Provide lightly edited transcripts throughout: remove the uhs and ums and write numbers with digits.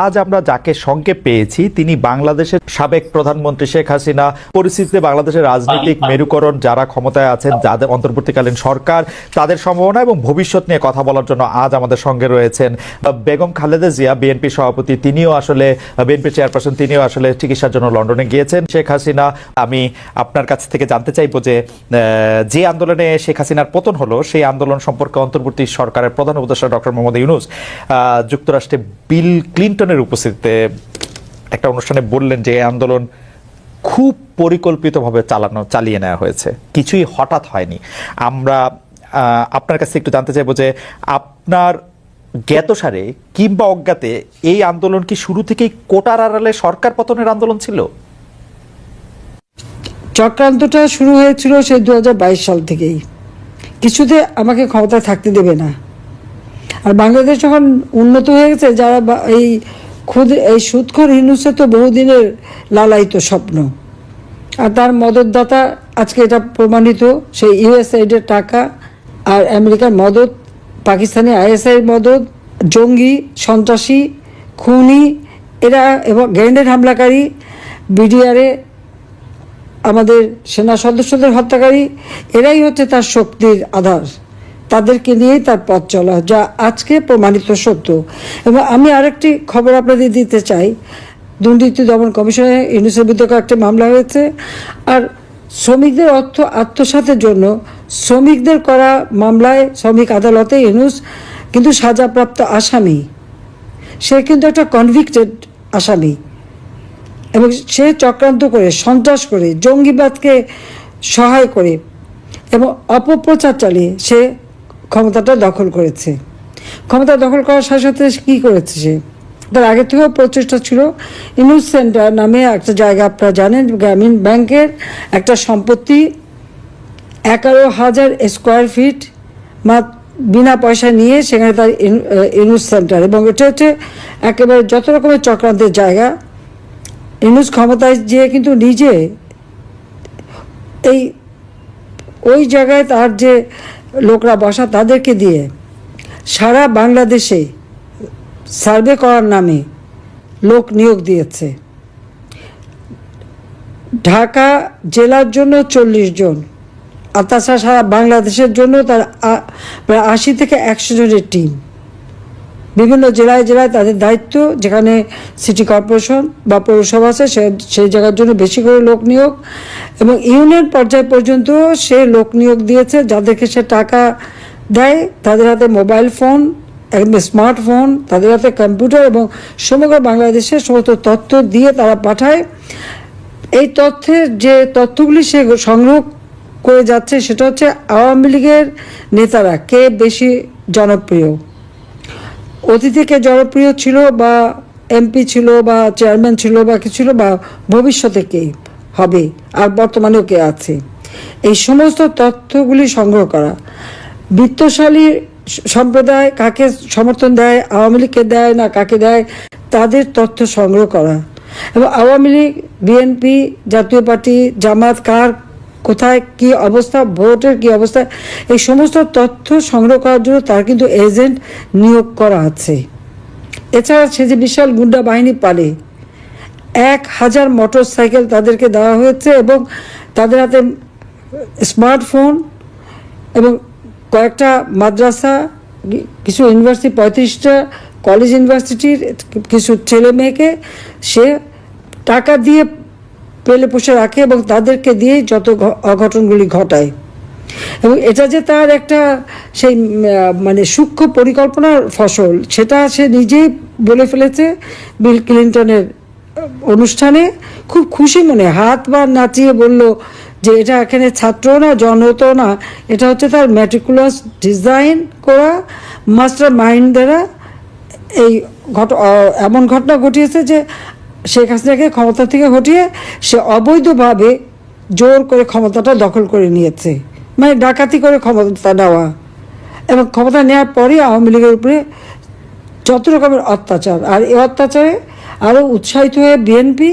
আজ আমরা যাকে সঙ্গে পেয়েছি তিনি বাংলাদেশের সাবেক প্রধানমন্ত্রী শেখ হাসিনা। পরিস্থিতিতে বাংলাদেশের রাজনৈতিক মেরুকরণ, যারা ক্ষমতায় আছেন, যাদের অন্তর্বর্তীকালীন সরকার, তাদের সম্ভাবনা এবং ভবিষ্যৎ নিয়ে কথা বলার জন্য আজ আমাদের সঙ্গে রয়েছেন বেগম খালেদা জিয়া, বিএনপি সভাপতি। তিনিও আসলে বিএনপি চেয়ারপারসন, তিনিও আসলে চিকিৎসার জন্য লন্ডনে গিয়েছেন। শেখ হাসিনা, আমি আপনার কাছ থেকে জানতে চাইবো যে আন্দোলনে শেখ হাসিনার পতন হলো সেই আন্দোলন সম্পর্কে অন্তর্বর্তী সরকারের প্রধান উপদেষ্টা ডক্টর মোহাম্মদ ইউনূস যুক্তরাষ্ট্রে বিল ক্লিন্টনের উপস্থিতিতে একটা অনুষ্ঠানে বললেন যে এই আন্দোলন খুব পরিকল্পিতভাবে চালিয়ে নেওয়া হয়েছে, কিছুই হঠাৎ হয়নি। আমরা আপনার কাছে একটু জানতে চাইবো যে আপনার জ্ঞাতসারে কিংবা অজ্ঞাতে এই আন্দোলন কি শুরু থেকেই কোটার আড়ালে সরকার পতনের আন্দোলন ছিল? চক্রান্তটা শুরু হয়েছিল সেই 2022 সাল থেকেই। কিছুতে আমাকে ক্ষমতায় থাকতে দেবে না। আর বাংলাদেশ যখন উন্নত হয়ে গেছে, যারা এই সুদখোর ইউনূসের তো বহুদিনের লালায়িত স্বপ্ন, আর তার মদতদাতা আজকে এটা প্রমাণিত। সেই ইউএসআইডের টাকা আর আমেরিকার মদত, পাকিস্তানি আইএসআই মদত, জঙ্গি, সন্ত্রাসী, খুনি এরা এবং গ্রেনেড হামলাকারী, বিডিআরে আমাদের সেনা সদস্যদের হত্যাকারী, এরাই হচ্ছে তার শক্তির আধার। তাদেরকে নিয়েই তার পথ চলা, যা আজকে প্রমাণিত সত্য। এবং আমি আরেকটি খবর আপনাদের দিতে চাই। দুর্নীতি দমন কমিশনে ইউনূসের বিরুদ্ধে কয়েকটি মামলা হয়েছে। আর শ্রমিকদের অর্থ আত্মসাতের জন্য শ্রমিকদের করা মামলায় শ্রমিক আদালতে ইউনূস কিন্তু সাজাপ্রাপ্ত আসামি। সে কিন্তু একটা কনভিক্টেড আসামি এবং সে চক্রান্ত করে, সন্ত্রাস করে, জঙ্গিবাদকে সহায় করে এবং অপপ্রচার চালিয়ে সে ক্ষমতাটা দখল করেছে। ক্ষমতা দখল করার সাথে সাথে কী করেছে সে? তার আগে থেকেও প্রচেষ্টা ছিল। ইউনূস সেন্টার নামে একটা জায়গা, আপনারা জানেন, গ্রামীণ ব্যাংকের একটা সম্পত্তি, 11,000 স্কোয়ার ফিট বিনা পয়সা নিয়ে সেখানে তার ইউনূস সেন্টার। এবং এটা হচ্ছে একেবারে যত রকমের চক্রান্তের জায়গা। ইউনূস ক্ষমতায় যেয়ে কিন্তু নিজে ওই জায়গায় তার যে লোকরা বসা, তাদেরকে দিয়ে সারা বাংলাদেশে সার্ভে করার নামে লোক নিয়োগ দিয়েছে। ঢাকা জেলার জন্য 40 জন, আর তাছাড়া সারা বাংলাদেশের জন্য তার প্রায় 80 থেকে 100 জনের টিম। বিভিন্ন জেলায় জেলায় তাদের দায়িত্ব, যেখানে সিটি কর্পোরেশন বা পৌরসভা আছে সেই জায়গার জন্য বেশি করে লোক নিয়োগ। এবং ইউনিয়ন পর্যায় পর্যন্ত সে লোক নিয়োগ দিয়েছে, যাদেরকে সে টাকা দেয়। তাদের হাতে মোবাইল ফোন, একদম স্মার্টফোন, তাদের হাতে কম্পিউটার, এবং সমগ্র বাংলাদেশের সমস্ত তথ্য দিয়ে তারা পাঠায়। এই যে তথ্যগুলি সে সংগ্রহ করে যাচ্ছে, সেটা হচ্ছে আওয়ামী লীগের নেতারা কে বেশি জনপ্রিয়, অতীতে কে জনপ্রিয় ছিল, বা এমপি ছিল, বা চেয়ারম্যান ছিল, বা কি ছিল, বা ভবিষ্যতে কে হবে, আর বর্তমানেও কে আছে। এই সমস্ত তথ্যগুলি সংগ্রহ করা। বিত্তশালী সম্প্রদায় কাকে সমর্থন দেয়, আওয়ামী লীগকে দেয় না কাকে দেয়, তাদের তথ্য সংগ্রহ করা। এবং আওয়ামী লীগ, বিএনপি, জাতীয় পার্টি, জামাত কার কোথায় কি অবস্থা, ভোটের কি অবস্থা, এই সমস্ত তথ্য সংগ্রহ করার জন্য তার কিন্তু এজেন্ট নিয়োগ করা আছে। এছাড়া সে যে বিশাল গুন্ডা বাহিনী পালে, 1000 মোটরসাইকেল তাদেরকে দেওয়া হয়েছে, এবং তাদের হাতে স্মার্টফোন, এবং কয়েকটা মাদ্রাসা, কিছু ইউনিভার্সিটি, 35টা কলেজ ইউনিভার্সিটির কিছু ছেলে মেয়েকে সে টাকা দিয়ে পেলে পুষে রাখে, এবং তাদেরকে দিয়েই যত অঘটনগুলি ঘটায়। এবং এটা যে তার একটা সেই সূক্ষ্ম পরিকল্পনার ফসল, সেটা সে নিজেই বলে ফেলেছে বিল ক্লিন্টনের অনুষ্ঠানে। খুব খুশি মনে হাত বা নাচিয়ে বলল যে এটা এখানে ছাত্র না, জনত না, এটা হচ্ছে তার ম্যাটিকুলাস ডিজাইন করা মাস্টার মাইন্ড দ্বারা এমন ঘটনা ঘটিয়েছে যে শেখ হাসিনাকে ক্ষমতা থেকে হটিয়ে সে অবৈধভাবে জোর করে ক্ষমতাটা দখল করে নিয়েছে, ডাকাতি করে ক্ষমতা নেওয়া। এবং ক্ষমতা নেওয়ার পরই আওয়ামী লীগের উপরে যত রকমের অত্যাচার, আর এই অত্যাচারে আরও উৎসাহিত হয়ে বিএনপি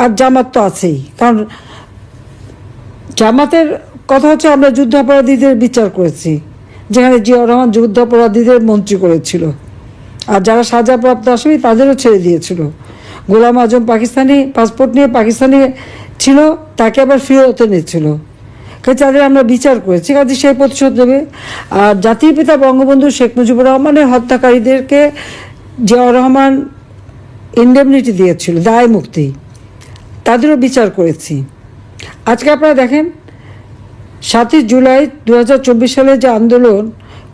আর জামাত তো আছেই। কারণ জামাতের কথা হচ্ছে, আমরা যুদ্ধাপরাধীদের বিচার করেছি, যেখানে জিয়াউর রহমান যুদ্ধাপরাধীদের মন্ত্রী করেছিল, আর যারা সাজাপ্রাপ্ত আসামি তাদেরও ছেড়ে দিয়েছিল। গোলাম আজম পাকিস্তানি পাসপোর্ট নিয়ে পাকিস্তানি ছিল, তাকে আবার ফেরত এনেছিল। কাজে তাদের আমরা বিচার করেছি, কাজে সেই প্রতিশোধ দেবে। আর জাতির পিতা বঙ্গবন্ধু শেখ মুজিবুর রহমানের হত্যাকারীদেরকে জিয়াউর রহমান ইন্ডেমনিটি দিয়েছিল, দায় মুক্তি, তাদেরও বিচার করেছি। আজকে আপনারা দেখেন 7ই জুলাই 2024 সালে যে আন্দোলন,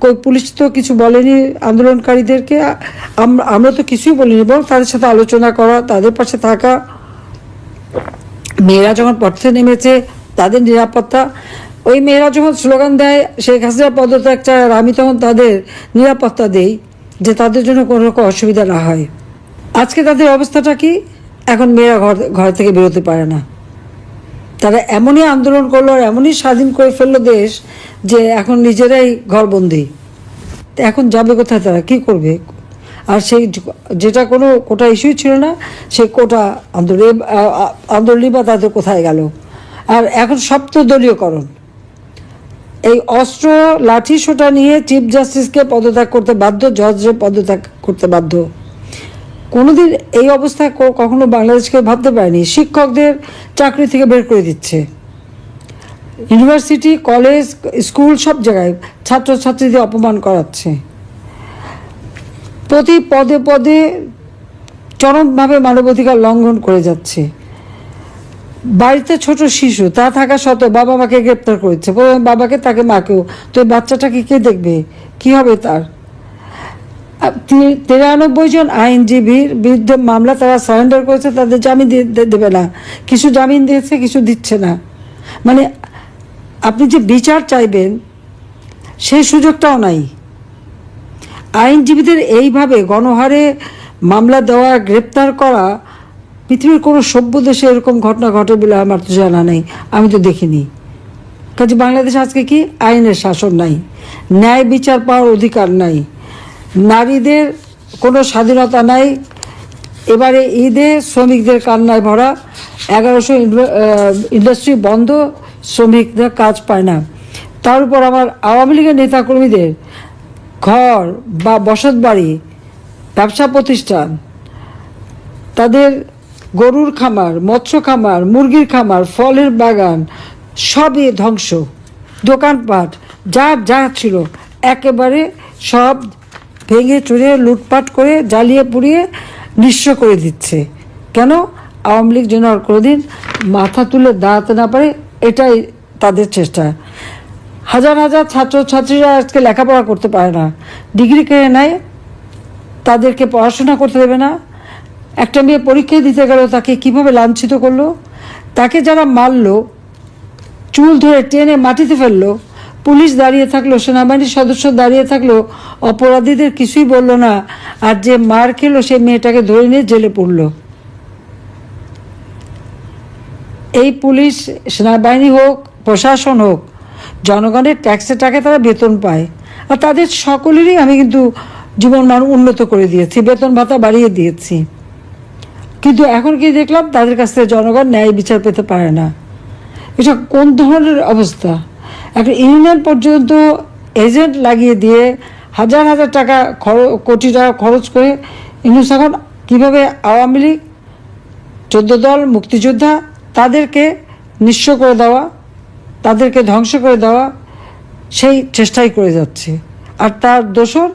কই পুলিশ তো কিছু বলেনি আন্দোলনকারীদেরকে, আমরা তো কিছুই বলিনি, এবং তাদের সাথে আলোচনা করা, তাদের পাশে থাকা। মেয়েরা যখন পথে নেমেছে তাদের নিরাপত্তা, ওই মেয়েরা যখন স্লোগান দেয় শেখ হাসিনা পদত্যাগ চায়, আর আমি তখন তাদের নিরাপত্তা দেই যে তাদের জন্য কোনো রকম অসুবিধা না হয়। আজকে তাদের অবস্থাটা কি? এখন মেয়েরা ঘর থেকে বেরোতে পারে না। তারা এমনই আন্দোলন করলো আর এমনই স্বাধীন করে ফেললো দেশ যে এখন নিজেরাই ঘরবন্দি। এখন যাবে কোথায়, তারা কি করবে? আর যেটা কোনো কোটা ইস্যুই ছিল না, সেই কোটা আন্দোলনই বা তাদের কোথায় গেল? আর এখন সপ্তদলীয়করণ, এই অস্ত্র লাঠি সোটা নিয়ে চিফ জাস্টিসকে পদত্যাগ করতে বাধ্য, জজকে পদত্যাগ করতে বাধ্য। কোনোদিন এই অবস্থায় কখনো বাংলাদেশকে ভাবতে পারেনি। শিক্ষকদের চাকরি থেকে বের করে দিচ্ছে, ইউনিভার্সিটি, কলেজ, স্কুল সব জায়গায় ছাত্রছাত্রীদের অপমান করাচ্ছে, প্রতি পদে পদে চরমভাবে মানবাধিকার লঙ্ঘন করে যাচ্ছে। বাড়িতে ছোট শিশু তা থাকা সত্ত্বেও বাবা মাকে গ্রেপ্তার করেছে, বাবাকে তাকে মাকেও। তো এই বাচ্চাটাকে কে দেখবে? কি হবে তার? 93 জন আইনজীবীর বিরুদ্ধে মামলা তারা সারেন্ডার করেছে, তাদের জামিন দেবে না। কিছু জামিন দিয়েছে, কিছু দিচ্ছে না। মানে আপনি যে বিচার চাইবেন সেই সুযোগটাও নাই। আইনজীবীদের এইভাবে গণহারে মামলা দেওয়া, গ্রেপ্তার করা, পৃথিবীর কোনো সভ্য দেশে এরকম ঘটনা ঘটে বলে আমার তো জানা নেই, আমি তো দেখিনি। কাজে বাংলাদেশ আজকে কি? আইনের শাসন নাই, ন্যায় বিচার পাওয়ার অধিকার নাই, নারীদের কোনো স্বাধীনতা নাই। এবারে ঈদে শ্রমিকদের কান্নায় ভরা, 1100 ইন্ডাস্ট্রি বন্ধ, শ্রমিকদের কাজ পায় না। তার উপর আমার আওয়ামী লীগের নেতাকর্মীদের ঘর বা বসত বাড়ি, ব্যবসা প্রতিষ্ঠান, তাদের গরুর খামার, মৎস্য খামার, মুরগির খামার, ফলের বাগান সবই ধ্বংস। দোকানপাট যা ছিল একেবারে সব ভেঙে চুরে লুটপাট করে জ্বালিয়ে পুড়িয়ে নিঃস্ব করে দিচ্ছে। কেন? আওয়ামী লীগ যেন আর কোনোদিন মাথা তুলে দাঁড়াতে না পারে, এটাই তাদের চেষ্টা। হাজার হাজার ছাত্রছাত্রীরা আজকে লেখাপড়া করতে পারে না, ডিগ্রি কেড়ে নেয়, তাদেরকে পড়াশোনা করতে দেবে না। একটা মেয়ে পরীক্ষা দিতে গেল, তাকে কিভাবে লাঞ্ছিত করলো, তাকে যারা মারলো, চুল ধরে টেনে মাটিতে ফেললো, পুলিশ দাঁড়িয়ে থাকলো, সেনাবাহিনীর সদস্য দাঁড়িয়ে থাকলো, অপরাধীদের কিছুই বলল না। আর যে মার খেলো সেই মেয়েটাকে ধরে নিয়ে জেলে পড়লো। এই পুলিশ, সেনাবাহিনী হোক, প্রশাসন হোক, জনগণের ট্যাক্সের টাকা তারা বেতন পায়। আর তাদের সকলেরই আমি কিন্তু জীবন মান উন্নত করে দিয়েছি, বেতন ভাতা বাড়িয়ে দিয়েছি। কিন্তু এখন কি দেখলাম, তাদের কাছ থেকে জনগণ ন্যায় বিচার পেতে পারে না। এটা কোন ধরনের অবস্থা? একটা ইউনিয়ন পর্যন্ত এজেন্ট লাগিয়ে দিয়ে হাজার হাজার টাকা কোটি টাকা খরচ করে ইউনুস এখন কীভাবে আওয়ামী লীগ, 14 দল, মুক্তিযোদ্ধা, তাদেরকে নিঃস্ব করে দেওয়া, তাদেরকে ধ্বংস করে দেওয়া, সেই চেষ্টাই করে যাচ্ছে। আর তার দোসর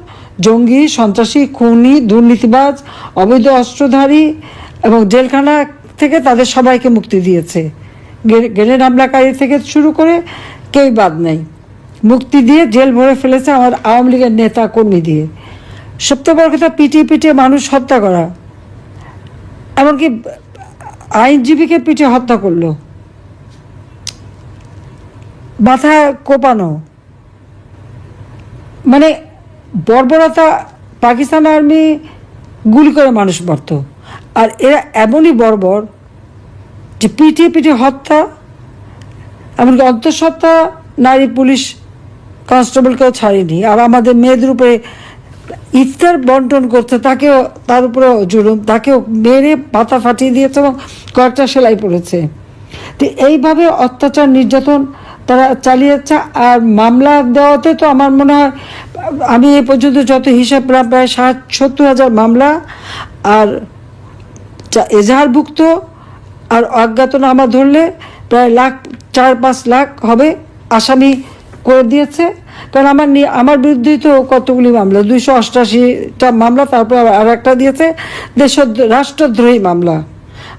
জঙ্গি, সন্ত্রাসী, খুনি, দুর্নীতিবাজ, অবৈধ অস্ত্রধারী এবং জেলখানা থেকে তাদের সবাইকে মুক্তি দিয়েছে। গ্রেনেড হামলাকারী থেকে শুরু করে কেউ বাদ নেই, মুক্তি দিয়ে জেল ভরে ফেলেছে আমার আওয়ামী লীগের নেতা কর্মী দিয়ে। সবচেয়ে বড় কথা, পিটিয়ে মানুষ হত্যা করা, এমনকি আইনজীবীকে পিটিয়ে হত্যা করলো, মাথা কোপানো, মানে বর্বরতা। পাকিস্তান আর্মি গুলি করে মানুষ মারত, আর এরা এমনই বর্বর যে পিটিয়ে হত্যা, এমনকি অন্তঃসত্ত্বা নারী পুলিশ কনস্টেবলকেও ছাড়েনি। আর আমাদের মেয়েদের উপরে ইফতার বন্টন করতে, তাকেও, তার উপরেও জুলুম, তাকেও মেরে পাতা ফাটিয়ে দিয়েছে এবং কয়েকটা সেলাই পড়েছে। তো এইভাবে অত্যাচার, নির্যাতন তারা চালিয়ে যাচ্ছে। আর মামলা দেওয়াতে তো আমার মনে হয় আমি এ পর্যন্ত যত হিসাব প্রায় 70,000 মামলা, আর এজাহারভুক্ত আর অজ্ঞাতনামা ধরলে প্রায় 4-5 লাখ হবে আসামি করে দিয়েছে। কারণ আমার বিরুদ্ধেই তো কতগুলি মামলা, 288টা মামলা, তারপর আর একটা দিয়েছে রাষ্ট্রদ্রোহী মামলা।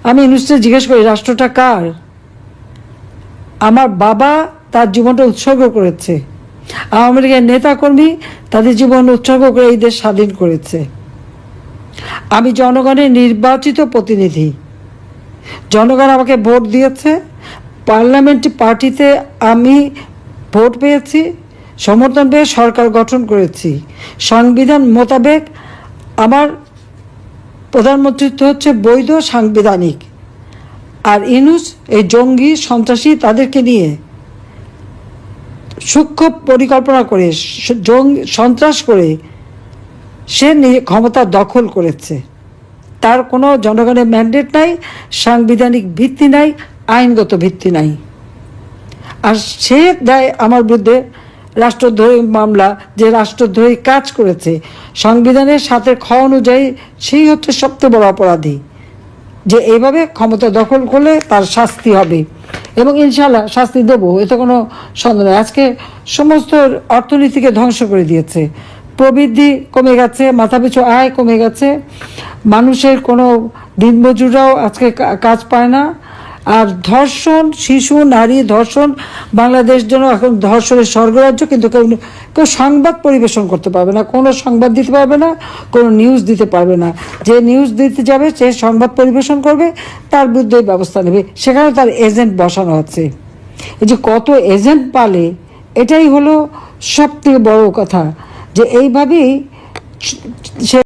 আমি নিশ্চয়ই জিজ্ঞেস করি, রাষ্ট্রটা কার? আমার বাবা তার জীবনটা উৎসর্গ করেছে, আওয়ামী লীগের নেতাকর্মী তাদের জীবন উৎসর্গ করে এই দেশ স্বাধীন করেছে। আমি জনগণের নির্বাচিত প্রতিনিধি, জনগণ আমাকে ভোট দিয়েছে, পার্লামেন্ট পার্টিতে আমি ভোট পেয়েছি, সমর্থন পেয়ে সরকার গঠন করেছি। সংবিধান মোতাবেক আমার প্রধানমন্ত্রিত্ব হচ্ছে বৈধ সাংবিধানিক। আর ইউনূস এই জঙ্গি সন্ত্রাসী তাদেরকে নিয়ে সূক্ষ্ম পরিকল্পনা করে সন্ত্রাস করে সে ক্ষমতা দখল করেছে। তার কোনো জনগণের ম্যান্ডেট নাই, সাংবিধানিক ভিত্তি নাই, আইনগত ভিত্তি নাই। আর সে দেয় আমার বিরুদ্ধে রাষ্ট্রদ্রোহী মামলা, যে রাষ্ট্রদ্রোহী কাজ করেছে সংবিধানের 7 খ অনুযায়ী, সেই হচ্ছে সবচেয়ে বড় অপরাধী, যে এইভাবে ক্ষমতা দখল করলে তার শাস্তি হবে, এবং ইনশাল্লাহ শাস্তি দেবো, এতে কোনো সন্দেহ নেই। আজকে সমস্ত অর্থনীতিকে ধ্বংস করে দিয়েছে, প্রবৃদ্ধি কমে গেছে, মাথাপিছু আয় কমে গেছে, মানুষের কোনো দিনমজুররাও আজকে কাজ পায় না। আর ধর্ষণ, শিশু নারী ধর্ষণ, বাংলাদেশ জন্য এখন ধর্ষণের স্বর্গরাজ্য, কিন্তু কেউ সংবাদ পরিবেশন করতে পারবে না, কোনো সংবাদ দিতে পারবে না, কোনো নিউজ দিতে পারবে না। যে নিউজ দিতে যাবে, সে সংবাদ পরিবেশন করবে, তার বিরুদ্ধে ব্যবস্থা নেবে। সেখানে তার এজেন্ট বসানো আছে। এই যে কত এজেন্ট পালে, এটাই হলো সব থেকে বড় কথা, যে এইভাবেই সে